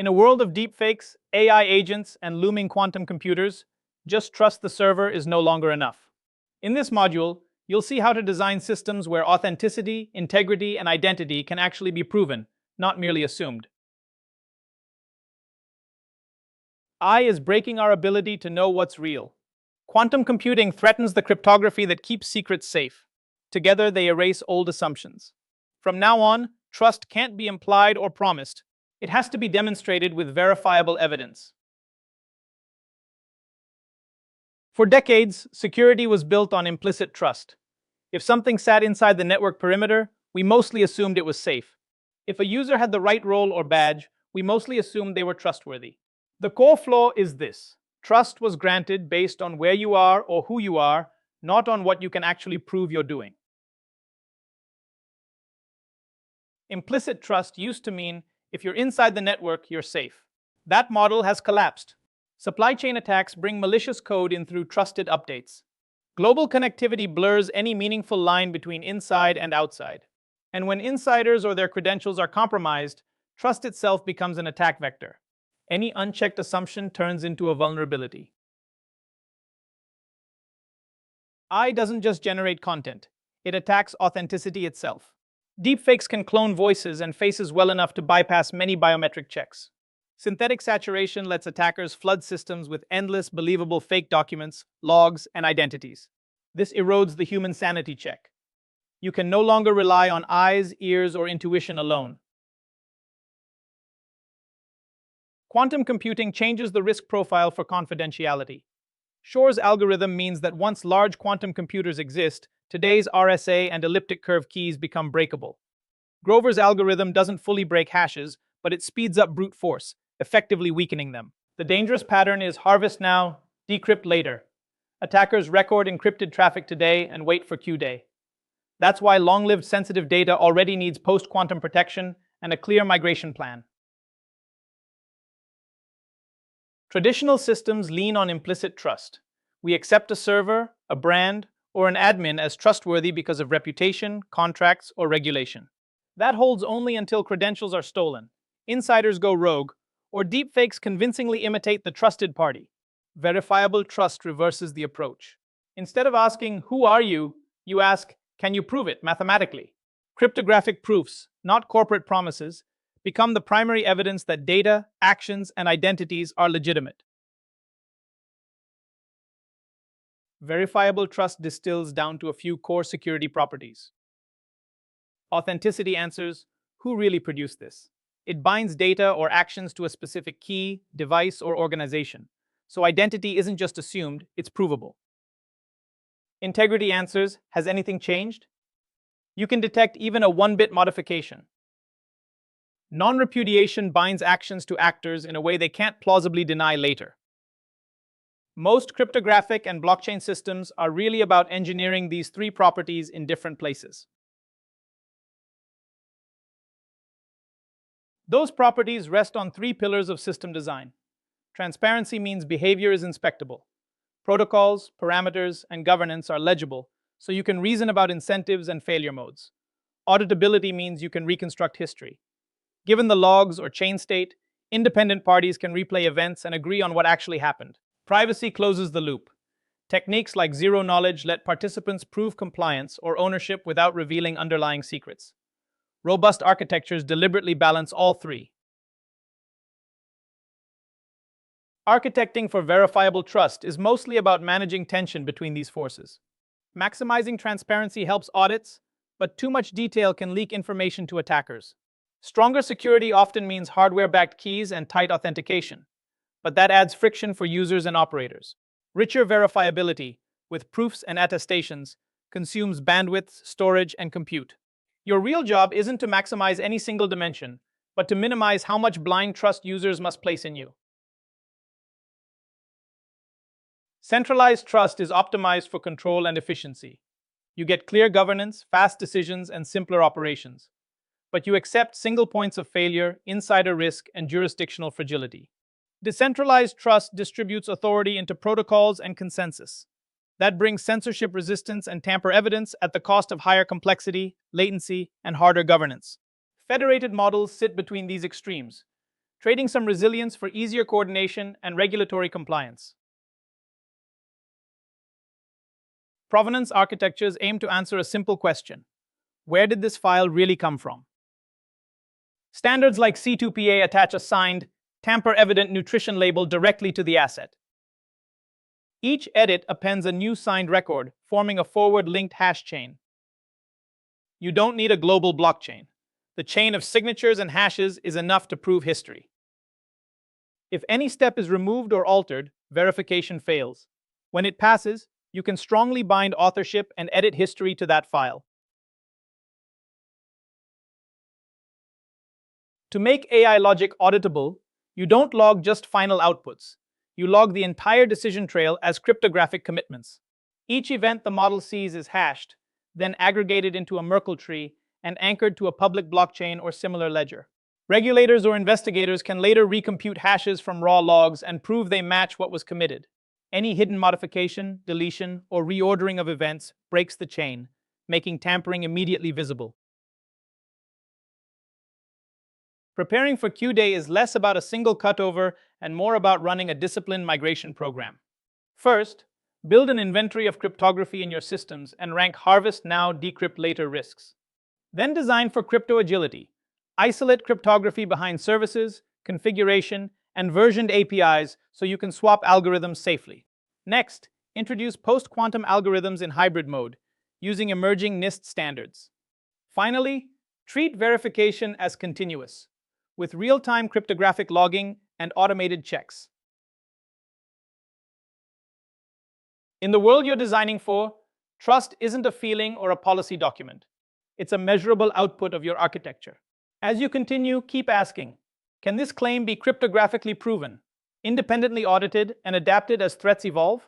In a world of deepfakes, AI agents, and looming quantum computers, just trust the server is no longer enough. In this module, you'll see how to design systems where authenticity, integrity, and identity can actually be proven, not merely assumed. AI is breaking our ability to know what's real. Quantum computing threatens the cryptography that keeps secrets safe. Together, they erase old assumptions. From now on, trust can't be implied or promised. It has to be demonstrated with verifiable evidence. For decades, security was built on implicit trust. If something sat inside the network perimeter, we mostly assumed it was safe. If a user had the right role or badge, we mostly assumed they were trustworthy. The core flaw is this: trust was granted based on where you are or who you are, not on what you can actually prove you're doing. Implicit trust used to mean if you're inside the network, you're safe. That model has collapsed. Supply chain attacks bring malicious code in through trusted updates. Global connectivity blurs any meaningful line between inside and outside. And when insiders or their credentials are compromised, trust itself becomes an attack vector. Any unchecked assumption turns into a vulnerability. AI doesn't just generate content, it attacks authenticity itself. Deepfakes can clone voices and faces well enough to bypass many biometric checks. Synthetic saturation lets attackers flood systems with endless, believable fake documents, logs, and identities. This erodes the human sanity check. You can no longer rely on eyes, ears, or intuition alone. Quantum computing changes the risk profile for confidentiality. Shor's algorithm means that once large quantum computers exist, today's RSA and elliptic curve keys become breakable. Grover's algorithm doesn't fully break hashes, but it speeds up brute force, effectively weakening them. The dangerous pattern is harvest now, decrypt later. Attackers record encrypted traffic today and wait for Q-day. That's why long-lived sensitive data already needs post-quantum protection and a clear migration plan. Traditional systems lean on implicit trust. We accept a server, a brand, or an admin as trustworthy because of reputation, contracts, or regulation. That holds only until credentials are stolen, insiders go rogue, or deepfakes convincingly imitate the trusted party. Verifiable trust reverses the approach. Instead of asking, "Who are you?" you ask, "Can you prove it mathematically?" Cryptographic proofs, not corporate promises, become the primary evidence that data, actions, and identities are legitimate. Verifiable trust distills down to a few core security properties. Authenticity answers, who really produced this? It binds data or actions to a specific key, device, or organization. So identity isn't just assumed, it's provable. Integrity answers, has anything changed? You can detect even a 1-bit modification. Non-repudiation binds actions to actors in a way they can't plausibly deny later. Most cryptographic and blockchain systems are really about engineering these three properties in different places. Those properties rest on three pillars of system design. Transparency means behavior is inspectable. Protocols, parameters, and governance are legible, so you can reason about incentives and failure modes. Auditability means you can reconstruct history. Given the logs or chain state, independent parties can replay events and agree on what actually happened. Privacy closes the loop. Techniques like zero knowledge let participants prove compliance or ownership without revealing underlying secrets. Robust architectures deliberately balance all three. Architecting for verifiable trust is mostly about managing tension between these forces. Maximizing transparency helps audits, but too much detail can leak information to attackers. Stronger security often means hardware-backed keys and tight authentication, but that adds friction for users and operators. Richer verifiability, with proofs and attestations, consumes bandwidth, storage, and compute. Your real job isn't to maximize any single dimension, but to minimize how much blind trust users must place in you. Centralized trust is optimized for control and efficiency. You get clear governance, fast decisions, and simpler operations. But you accept single points of failure, insider risk, and jurisdictional fragility. Decentralized trust distributes authority into protocols and consensus. That brings censorship resistance and tamper evidence at the cost of higher complexity, latency, and harder governance. Federated models sit between these extremes. trading some resilience for easier coordination and regulatory compliance. Provenance architectures aim to answer a simple question: where did this file really come from? Standards like C2PA attach a signed, tamper-evident nutrition label directly to the asset. Each edit appends a new signed record, forming a forward-linked hash chain. You don't need a global blockchain. The chain of signatures and hashes is enough to prove history. If any step is removed or altered, verification fails. When it passes, you can strongly bind authorship and edit history to that file. To make AI logic auditable, you don't log just final outputs. You log the entire decision trail as cryptographic commitments. Each event the model sees is hashed, then aggregated into a Merkle tree and anchored to a public blockchain or similar ledger. Regulators or investigators can later recompute hashes from raw logs and prove they match what was committed. Any hidden modification, deletion, or reordering of events breaks the chain, making tampering immediately visible. Preparing for Q-Day is less about a single cutover and more about running a disciplined migration program. First, build an inventory of cryptography in your systems and rank harvest now, decrypt later risks. Then design for crypto agility. Isolate cryptography behind services, configuration, and versioned APIs so you can swap algorithms safely. Next, introduce post-quantum algorithms in hybrid mode, using emerging NIST standards. Finally, treat verification as continuous, with real-time cryptographic logging and automated checks. In the world you're designing for, trust isn't a feeling or a policy document. It's a measurable output of your architecture. As you continue, keep asking, can this claim be cryptographically proven, independently audited, and adapted as threats evolve?